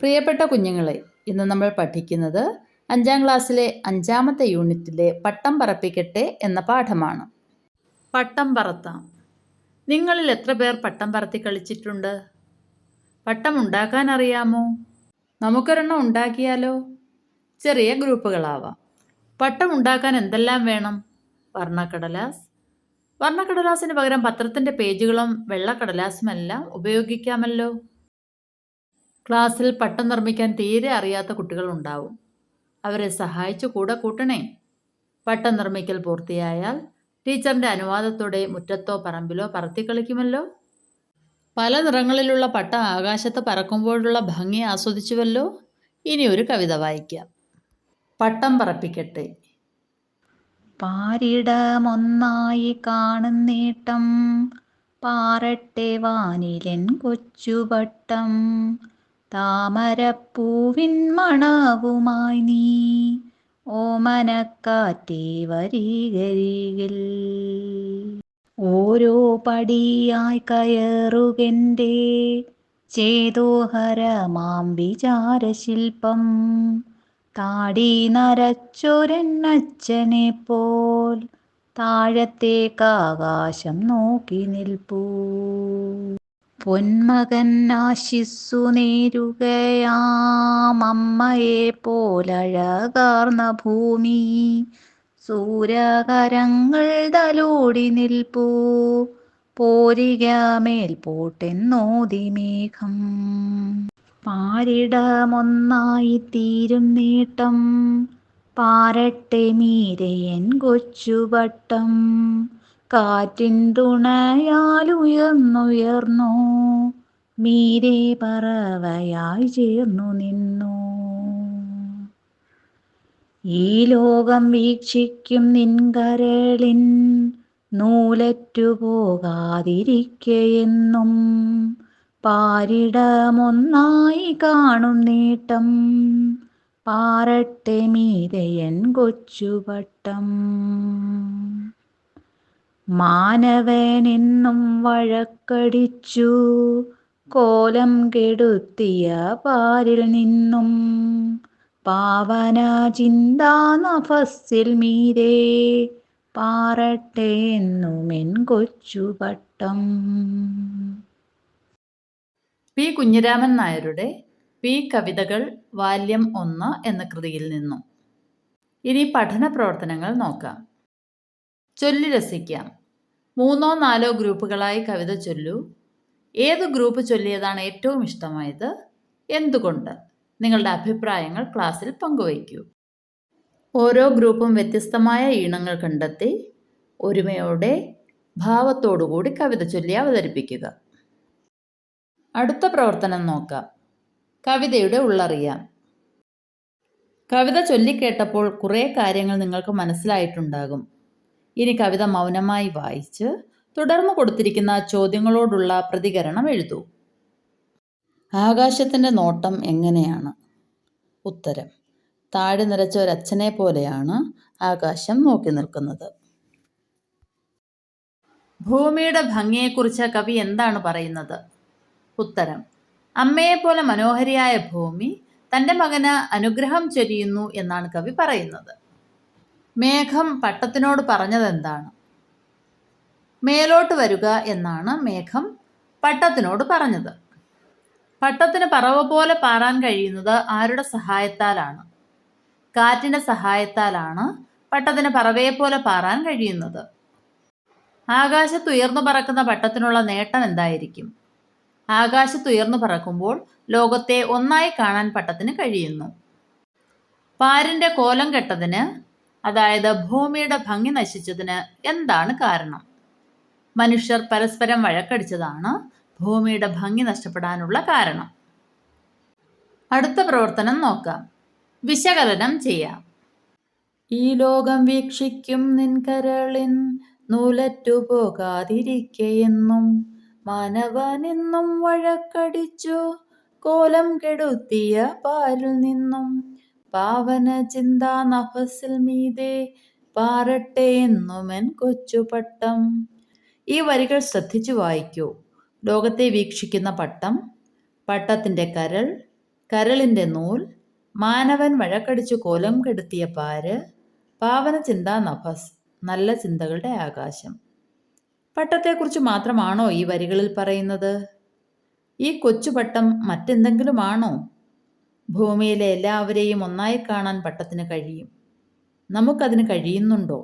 പ്രിയപ്പെട്ട കുഞ്ഞുങ്ങളെ, ഇന്ന് നമ്മൾ പഠിക്കുന്നത് 5ാം ക്ലാസ്സിലെ 5ാമത്തെ യൂണിറ്റിലെ പട്ടം പറപ്പിക്കട്ടെ എന്ന പാഠമാണ്. പട്ടം പറത്താം. നിങ്ങളിൽ എത്ര പേർ പട്ടം പറത്തി കളിച്ചിട്ടുണ്ട്? പട്ടം ഉണ്ടാക്കാൻ അറിയാമോ? നമുക്കൊരെണ്ണം ഉണ്ടാക്കിയാലോ? ചെറിയ ഗ്രൂപ്പുകളാവാം. പട്ടം ഉണ്ടാക്കാൻ എന്തെല്ലാം വേണം? വർണ്ണക്കടലാസ്. വർണ്ണക്കടലാസിന് പകരം പത്രത്തിൻ്റെ പേജുകളും വെള്ളക്കടലാസുമെല്ലാം ഉപയോഗിക്കാമല്ലോ. ക്ലാസ്സിൽ പട്ടം നിർമ്മിക്കാൻ തീരെ അറിയാത്ത കുട്ടികളുണ്ടാവും. അവരെ സഹായിച്ചു കൂടെ കൂട്ടണേ. പട്ടം നിർമ്മിക്കൽ പൂർത്തിയായാൽ ടീച്ചറിൻ്റെ അനുവാദത്തോടെ മുറ്റത്തോ പറമ്പിലോ പറത്തിക്കളിക്കുമല്ലോ. പല നിറങ്ങളിലുള്ള പട്ടം ആകാശത്ത് പറക്കുമ്പോഴുള്ള ഭംഗി ആസ്വദിച്ചുവല്ലോ. ഇനി ഒരു കവിത വായിക്കാം. പട്ടം പറപ്പിക്കട്ടെ. പാരിടമൊന്നായി കാണുന്നേട്ടം പാറട്ടെ വാനിലൻ കൊച്ചുപട്ടം താമരപ്പൂവിൻ മണവുമായി നീ ഓമനക്കാറ്റേ വരികരികിൽ ഓരോ പടിയായി കയറുകെൻ്റെ ചേതോഹരമാം വിചാരശില്പം താടി നരച്ചൊരെന്നച്ഛനെ പോൽ താഴത്തേക്കാകാശം നോക്കി നിൽപ്പൂ. പൊന്മകൻ ആശിസ്സു നേരുകയാം അമ്മയെ പോലഴകാർന്ന ഭൂമി സൂര്യകരങ്ങൾ തലോടി നിൽപ്പൂ. പോരികമേൽ പോട്ടെന്നോതി മേഘം പാരിടമൊന്നായി തീരും നേട്ടം പാരട്ടെ മീരയൻ കൊച്ചുപട്ടം കാറ്റിൻ തുണയാലുയർന്നുയർന്നു മീരെ പറവയായി ചേർന്നു നിന്നു. ഈ ലോകം വീക്ഷിക്കും നിൻകരളിൻ നൂലറ്റുപോകാതിരിക്കയെന്നും പാരിടമൊന്നായി കാണും നേട്ടം പാറട്ടെ മീരയൻ കൊച്ചുപട്ടം. മാനവനെന്നും വഴക്കടിച്ചു കോലം കെടുത്തിയ പാരിൽ നിന്നും പാവന ചിന്താ നഭസ്സിൽ മീരെ പാറട്ടെ എന്നുമെൻ കൊച്ചുപട്ടം. പി. കുഞ്ഞിരാമൻ നായരുടെ പി കവിതകൾ വാല്യം 1 എന്ന കൃതിയിൽ നിന്നും. ഇനി പഠന പ്രവർത്തനങ്ങൾ നോക്കാം. ചൊല്ലി രസിക്കാം. 3ഓ 4ഓ ഗ്രൂപ്പുകളായി കവിത ചൊല്ലൂ. ഏത് ഗ്രൂപ്പ് ചൊല്ലിയതാണ് ഏറ്റവും ഇഷ്ടമായത്? എന്തുകൊണ്ട്? നിങ്ങളുടെ അഭിപ്രായങ്ങൾ ക്ലാസ്സിൽ പങ്കുവയ്ക്കൂ. ഓരോ ഗ്രൂപ്പും വ്യത്യസ്തമായ ഈണങ്ങൾ കണ്ടെത്തി ഒരുമയോടെ ഭാവത്തോടുകൂടി കവിത ചൊല്ലി അവതരിപ്പിക്കുക. അടുത്ത പ്രവർത്തനം നോക്കാം. കവിതയുടെ ഉള്ളറിയാം. കവിത ചൊല്ലിക്കേട്ടപ്പോൾ കുറേ കാര്യങ്ങൾ നിങ്ങൾക്ക് മനസ്സിലായിട്ടുണ്ടാകും. ഇനി കവിത മൗനമായി വായിച്ച് തുടർന്ന് കൊടുത്തിരിക്കുന്ന ചോദ്യങ്ങളോടുള്ള പ്രതികരണം എഴുതൂ. ആകാശത്തിൻ്റെ നോട്ടം എങ്ങനെയാണ്? ഉത്തരം: താടി നിറച്ച ഒരച്ഛനെ പോലെയാണ് ആകാശം നോക്കി നിൽക്കുന്നത്. ഭൂമിയുടെ ഭംഗിയെക്കുറിച്ച് കവി എന്താണ് പറയുന്നത്? ഉത്തരം: അമ്മയെപ്പോലെ മനോഹരിയായ ഭൂമി തൻ്റെ മകന് അനുഗ്രഹം ചൊരിയുന്നു എന്നാണ് കവി പറയുന്നത്. മേഘം പട്ടത്തിനോട് പറഞ്ഞതെന്താണ്? മേലോട്ട് വരുക എന്നാണ് മേഘം പട്ടത്തിനോട് പറഞ്ഞത്. പട്ടത്തിന് പറവ പോലെ പാറാൻ കഴിയുന്നത് ആരുടെ സഹായത്താലാണ്? കാറ്റിൻ്റെ സഹായത്താലാണ് പട്ടത്തിന് പറവയെപ്പോലെ പാറാൻ കഴിയുന്നത്. ആകാശത്തുയർന്നു പറക്കുന്ന പട്ടത്തിനുള്ള നേട്ടം എന്തായിരിക്കും? ആകാശത്തുയർന്നു പറക്കുമ്പോൾ ലോകത്തെ ഒന്നായി കാണാൻ പട്ടത്തിന് കഴിയുന്നു. പാരിൻ്റെ കോലം കെട്ടതിന്, അതായത് ഭൂമിയുടെ ഭംഗി നശിച്ചതിന് എന്താണ് കാരണം? മനുഷ്യർ പരസ്പരം വഴക്കടിച്ചതാണ് ഭൂമിയുടെ ഭംഗി നഷ്ടപ്പെടാനുള്ള കാരണം. അടുത്ത പ്രവർത്തനം നോക്കാം. വിശകലനം ചെയ്യാം. ഈ ലോകം വീക്ഷിക്കും നിൻകരളിൻ നൂലറ്റു പോകാതിരിക്കയെന്നും മാനവനെന്നും വഴക്കടിച്ചു കോലം കെടുത്തിയ പാരിൽ നിന്നും പാവന ചിന്താ നഭസ്സിൽ മീതെ പാറട്ടെ എന്നുമെൻ കൊച്ചുപട്ടം. ഈ വരികൾ ശ്രദ്ധിച്ചു വായിക്കൂ. ലോകത്തെ വീക്ഷിക്കുന്ന പട്ടം, പട്ടത്തിൻ്റെ കരൾ, കരളിൻ്റെ നൂൽ, മാനവൻ വഴക്കടിച്ചു കോലം കെടുത്തിയ പാര്, പാവന ചിന്താ നഭസ്, നല്ല ചിന്തകളുടെ ആകാശം. പട്ടത്തെക്കുറിച്ച് മാത്രമാണോ ഈ വരികളിൽ പറയുന്നത്? ഈ കൊച്ചുപട്ടം മറ്റെന്തെങ്കിലുമാണോ? ഭൂമിയിലെ എല്ലാവരെയും ഒന്നായി കാണാൻ പട്ടത്തിന് കഴിയും. നമുക്കതിന് കഴിയുന്നുണ്ടോ?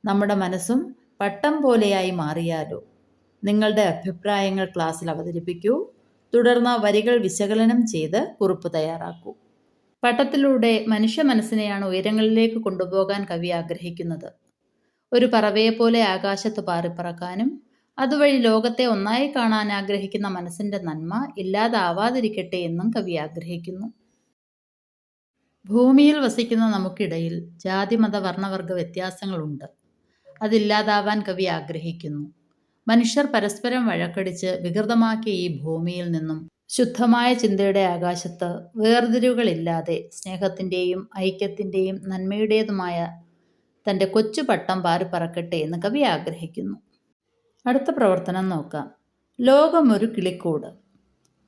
നമ്മുടെ മനസ്സും പട്ടം പോലെയായി മാറിയാലോ? നിങ്ങളുടെ അഭിപ്രായങ്ങൾ ക്ലാസ്സിൽ അവതരിപ്പിക്കൂ. തുടർന്ന് വരികൾ വിശകലനം ചെയ്ത് കുറിപ്പ് തയ്യാറാക്കൂ. പട്ടത്തിലൂടെ മനുഷ്യ മനസ്സിനെയാണ് ഉയരങ്ങളിലേക്ക് കൊണ്ടുപോകാൻ കവി ആഗ്രഹിക്കുന്നത്. ഒരു പറവയെപ്പോലെ ആകാശത്ത് പാറിപ്പറക്കാനും അതുവഴി ലോകത്തെ ഒന്നായി കാണാൻ ആഗ്രഹിക്കുന്ന മനസ്സിൻ്റെ നന്മ ഇല്ലാതാവാതിരിക്കട്ടെ എന്നും കവി ആഗ്രഹിക്കുന്നു. ഭൂമിയിൽ വസിക്കുന്ന നമുക്കിടയിൽ ജാതി മത വർണ്ണവർഗ വ്യത്യാസങ്ങളുണ്ട്. അതില്ലാതാവാൻ കവി ആഗ്രഹിക്കുന്നു. മനുഷ്യർ പരസ്പരം വഴക്കടിച്ച് വികൃതമാക്കിയ ഈ ഭൂമിയിൽ നിന്നും ശുദ്ധമായ ചിന്തയുടെ ആകാശത്ത് വേർതിരിവുകളില്ലാതെ സ്നേഹത്തിൻ്റെയും ഐക്യത്തിൻ്റെയും നന്മയുടേതുമായ തൻ്റെ കൊച്ചു പട്ടം പാറിപ്പറക്കട്ടെ എന്ന് കവി ആഗ്രഹിക്കുന്നു. അടുത്ത പ്രവർത്തനം നോക്കാം. ലോകം ഒരു കിളിക്കൂട്.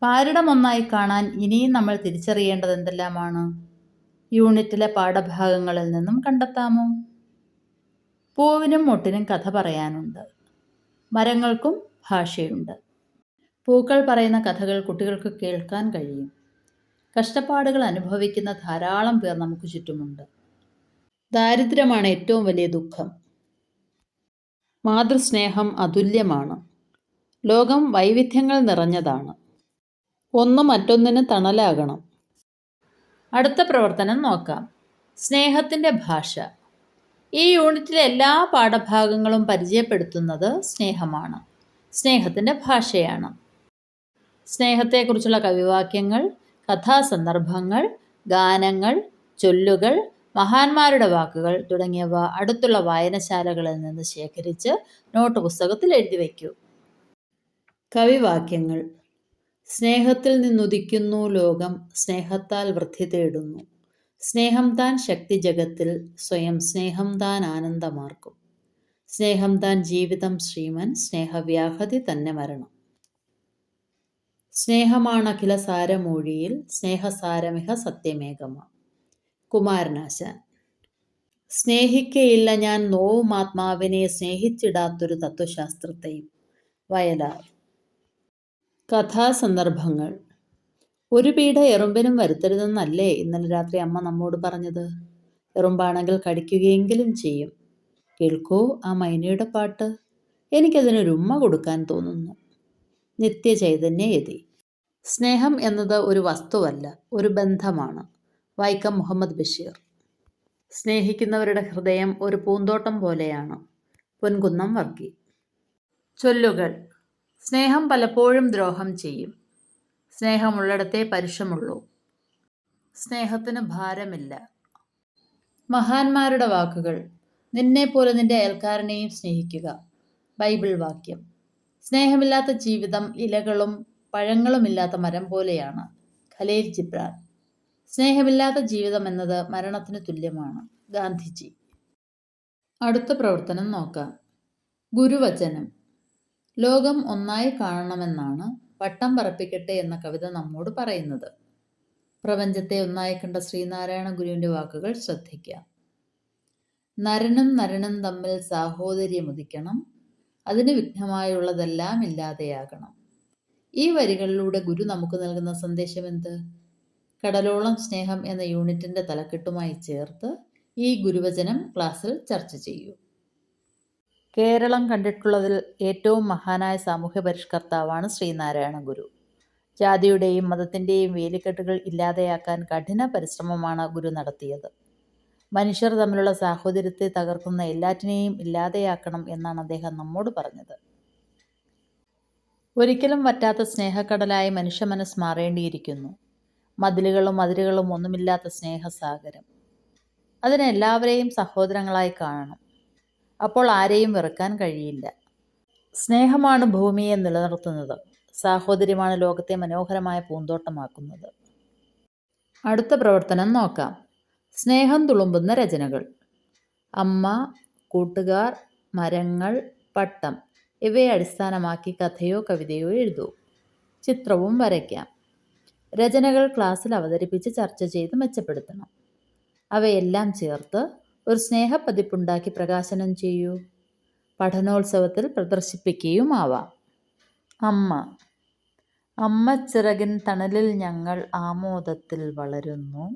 പാരിടമൊന്നായി കാണാൻ ഇനിയും നമ്മൾ തിരിച്ചറിയേണ്ടത് എന്തെല്ലാമാണ്? യൂണിറ്റിലെ പാഠഭാഗങ്ങളിൽ നിന്നും കണ്ടെത്താമോ? പൂവിനും മുട്ടിനും കഥ പറയാനുണ്ട്. മരങ്ങൾക്കും ഭാഷയുണ്ട്. പൂക്കൾ പറയുന്ന കഥകൾ കുട്ടികൾക്ക് കേൾക്കാൻ കഴിയും. കഷ്ടപ്പാടുകൾ അനുഭവിക്കുന്ന ധാരാളം പേർ നമുക്ക് ചുറ്റുമുണ്ട്. ദാരിദ്ര്യമാണ് ഏറ്റവും വലിയ ദുഃഖം. മാതൃസ്നേഹം അതുല്യമാണ്. ലോകം വൈവിധ്യങ്ങൾ നിറഞ്ഞതാണ്. ഒന്ന് മറ്റൊന്നിന് തണലാകണം. അടുത്ത പ്രവർത്തനം നോക്കാം. സ്നേഹത്തിൻ്റെ ഭാഷ. ഈ യൂണിറ്റിലെ എല്ലാ പാഠഭാഗങ്ങളും പരിചയപ്പെടുത്തുന്നത് സ്നേഹമാണ്. സ്നേഹത്തിൻ്റെ ഭാഷയാണ്. സ്നേഹത്തെക്കുറിച്ചുള്ള കവിവാക്യങ്ങൾ, കഥാസന്ദർഭങ്ങൾ, ഗാനങ്ങൾ, ചൊല്ലുകൾ, മഹാന്മാരുടെ വാക്കുകൾ തുടങ്ങിയവ അടുത്തുള്ള വായനശാലകളിൽ നിന്ന് ശേഖരിച്ച് നോട്ട് പുസ്തകത്തിൽ എഴുതി വയ്ക്കൂ. കവിവാക്യങ്ങൾ. സ്നേഹത്തിൽ നിന്നുദിക്കുന്നു ലോകം, സ്നേഹത്താൽ വൃദ്ധി തേടുന്നു. സ്നേഹം താൻ ശക്തി ജഗത്തിൽ, സ്വയം സ്നേഹം താൻ ആനന്ദമാർക്കും. സ്നേഹം താൻ ജീവിതം ശ്രീമൻ, സ്നേഹവ്യാഹതി തന്നെ മരണം. സ്നേഹമാണ് അഖില സാരമൂഴിയിൽ, സ്നേഹസാരമിഹ സത്യമേകമ. കുമാരനാശാൻ. സ്നേഹിക്കയില്ല ഞാൻ നോവും ആത്മാവിനെ, സ്നേഹിച്ചിടാത്തൊരു തത്വശാസ്ത്രത്തെയും. വയലാർ. കഥാസന്ദർഭങ്ങൾ. ഒരു പീഡ എറുമ്പിനും വരുത്തരുതെന്നല്ലേ ഇന്നലെ രാത്രി അമ്മ നമ്മോട് പറഞ്ഞത്? എറുമ്പാണെങ്കിൽ കടിക്കുകയെങ്കിലും ചെയ്യും. കേൾക്കൂ ആ മൈനയുടെ പാട്ട്. എനിക്കതിനൊരു ഉമ്മ കൊടുക്കാൻ തോന്നുന്നു. നിത്യചൈതന്യയതി. സ്നേഹം എന്നത് ഒരു വസ്തുവല്ല, ഒരു ബന്ധമാണ്. വൈക്കം മുഹമ്മദ് ബഷീർ. സ്നേഹിക്കുന്നവരുടെ ഹൃദയം ഒരു പൂന്തോട്ടം പോലെയാണ്. പൊൻകുന്നം വർക്കി. ചൊല്ലുകൾ. സ്നേഹം പലപ്പോഴും ദ്രോഹം ചെയ്യും. സ്നേഹമുള്ളിടത്തേ പരുഷമുള്ളൂ. സ്നേഹത്തിന് ഭാരമില്ല. മഹാന്മാരുടെ വാക്കുകൾ. നിന്നെപ്പോലെ നിന്റെ അയൽക്കാരനെയും സ്നേഹിക്കുക. ബൈബിൾ വാക്യം. സ്നേഹമില്ലാത്ത ജീവിതം ഇലകളും പഴങ്ങളുമില്ലാത്ത മരം പോലെയാണ്. ഖലീൽ ജിബ്രാൻ. സ്നേഹമില്ലാത്ത ജീവിതം എന്നത് മരണത്തിന് തുല്യമാണ്. ഗാന്ധിജി. അടുത്ത പ്രവർത്തനം നോക്കാം. ഗുരുവചനം. ലോകം ഒന്നായി കാണണമെന്നാണ് പട്ടം പറപ്പിക്കട്ടെ എന്ന കവിത നമ്മോട് പറയുന്നത്. പ്രപഞ്ചത്തെ ഒന്നായി കണ്ട ശ്രീനാരായണ ഗുരുവിൻ്റെ വാക്കുകൾ ശ്രദ്ധിക്കാം. നരനും നരനും തമ്മിൽ സാഹോദര്യമുദിക്കണം, അതിന് വിഘ്നമായുള്ളതെല്ലാം ഇല്ലാതെയാകണം. ഈ വരികളിലൂടെ ഗുരു നമുക്ക് നൽകുന്ന സന്ദേശം എന്ത്? കടലോളം സ്നേഹം എന്ന യൂണിറ്റിൻ്റെ തലക്കെട്ടുമായി ചേർത്ത് ഈ ഗുരുവചനം ക്ലാസ്സിൽ ചർച്ച ചെയ്യൂ. കേരളം കണ്ടിട്ടുള്ളതിൽ ഏറ്റവും മഹാനായ സാമൂഹ്യ പരിഷ്കർത്താവാണ് ശ്രീനാരായണ ഗുരു. ജാതിയുടെയും മതത്തിൻ്റെയും വേലിക്കെട്ടുകൾ ഇല്ലാതെയാക്കാൻ കഠിന പരിശ്രമമാണ് ഗുരു നടത്തിയത്. മനുഷ്യർ തമ്മിലുള്ള സാഹോദര്യത്തെ തകർക്കുന്ന എല്ലാറ്റിനെയും ഇല്ലാതെയാക്കണം എന്നാണ് അദ്ദേഹം നമ്മോട് പറഞ്ഞത്. ഒരിക്കലും വറ്റാത്ത സ്നേഹക്കടലായി മനുഷ്യ മനസ്സ് മാറേണ്ടിയിരിക്കുന്നു. മതിലുകളും അതിരുകളും ഒന്നുമില്ലാത്ത സ്നേഹസാഗരം. അതിന് എല്ലാവരെയും സഹോദരങ്ങളായി കാണണം. അപ്പോൾ ആരെയും വെറുക്കാൻ കഴിയില്ല. സ്നേഹമാണ് ഭൂമിയെ നിലനിർത്തുന്നത്. സാഹോദര്യമാണ് ലോകത്തെ മനോഹരമായ പൂന്തോട്ടമാക്കുന്നത്. അടുത്ത പ്രവർത്തനം നോക്കാം. സ്നേഹം തുളുമ്പുന്ന രചനകൾ. അമ്മ, കൂട്ടുകാർ, മരങ്ങൾ, പട്ടം ഇവയെ അടിസ്ഥാനമാക്കി കഥയോ കവിതയോ എഴുതൂ. ചിത്രവും വരയ്ക്കാം. രചനകൾ ക്ലാസ്സിൽ അവതരിപ്പിച്ച് ചർച്ച ചെയ്ത് മെച്ചപ്പെടുത്തണം. അവയെല്ലാം ചേർത്ത് ഒരു സ്നേഹപ്പതിപ്പുണ്ടാക്കി പ്രകാശനം ചെയ്യൂ. പഠനോത്സവത്തിൽ പ്രദർശിപ്പിക്കുകയുമാവാം. അമ്മ. അമ്മച്ചിറകിൻ തണലിൽ ഞങ്ങൾ ആമോദത്തിൽ വളരുന്നു.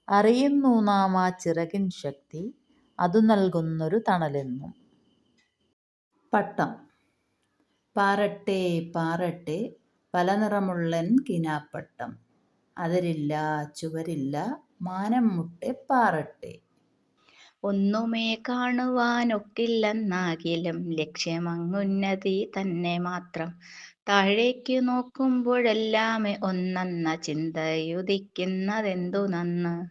അറിയുന്നു നാം ആ ചിറകിൻ ശക്തി, അതു നൽകുന്നൊരു തണലെന്നും. പട്ടം. പാറട്ടെ പാറട്ടെ പല നിറമുള്ളൻ കിനാപ്പട്ടം, അതിരില്ല ചുവരില്ല മാനം മുട്ടെ പാറട്ടെ. ഒന്നുമേ കാണുവാനൊക്കില്ലെന്നാകിലും ലക്ഷ്യമങ്ങുന്നതി തന്നെ മാത്രം. താഴേക്കു നോക്കുമ്പോഴെല്ലാമേ ഒന്നെന്ന ചിന്തയുദിക്കുന്നതെന്തു നന്ന്.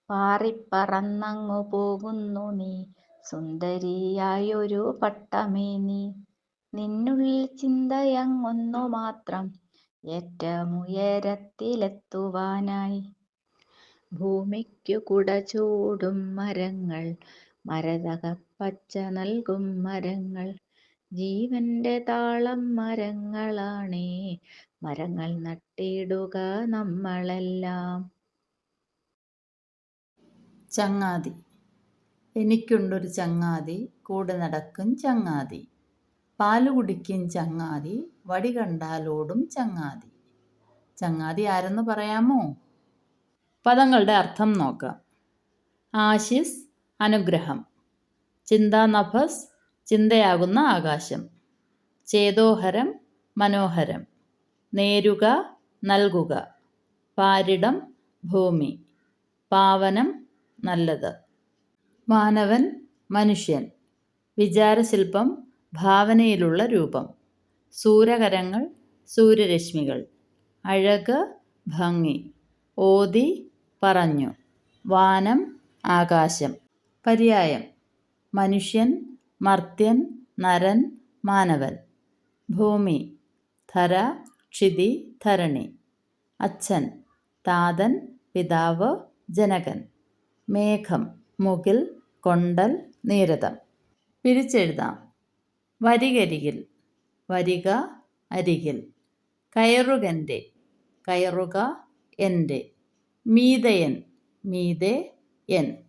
പാറിപ്പറന്നങ്ങു പോകുന്നു നീ സുന്ദരിയായൊരു പട്ടമേ നീ. നിന്നുള്ളിൽ ചിന്തയങ്ങൊന്നു മാത്രം, ഏറ്റമുയരത്തിലെത്തുവാനായി. ഭൂമിക്കു കുട ചൂടും മരങ്ങൾ, മരതകപ്പച്ച നൽകും മരങ്ങൾ, ജീവന്റെ താളം മരങ്ങളാണേ. മരങ്ങൾ നട്ടിടുക നമ്മളെല്ലാം. ചങ്ങാതി. എനിക്കുണ്ടൊരു ചങ്ങാതി, കൂടെ നടക്കും ചങ്ങാതി, പാല് കുടിക്കും ചങ്ങാതി, വടി കണ്ടാലോടും ചങ്ങാതി. ചങ്ങാതി ആരെന്ന് പറയാമോ? പദങ്ങളുടെ അർത്ഥം നോക്കാം. ആശിസ് അനുഗ്രഹം, ചിന്താനഭസ് ചിന്തയാകുന്ന ആകാശം, ചേതോഹരം മനോഹരം, നേരുക നൽകുക, പാരിടം ഭൂമി, പാവനം നല്ലത്, മാനവൻ മനുഷ്യൻ, വിചാരശില്പം ഭാവനയിലുള്ള രൂപം, സൂരകരങ്ങൾ സൂര്യരശ്മികൾ, അഴക് ഭംഗി, ഓതി പറഞ്ഞു, വാനം ആകാശം. പര്യായം. മനുഷ്യൻ, മർത്യൻ, നരൻ, മാനവൻ. ഭൂമി, ധര, ക്ഷിതി, ധരണി. അച്ഛൻ, താതൻ, പിതാവ്, ജനകൻ. മേഘം, മുകിൽ, കൊണ്ടൽ, നീരദം. പിരിച്ചെഴുതാം. വരികരികിൽ, വരിക അരികിൽ. കയറുകൻ്റെ, കയറുക എൻ്റെ. മീതയൻ, മീതെ എൻ.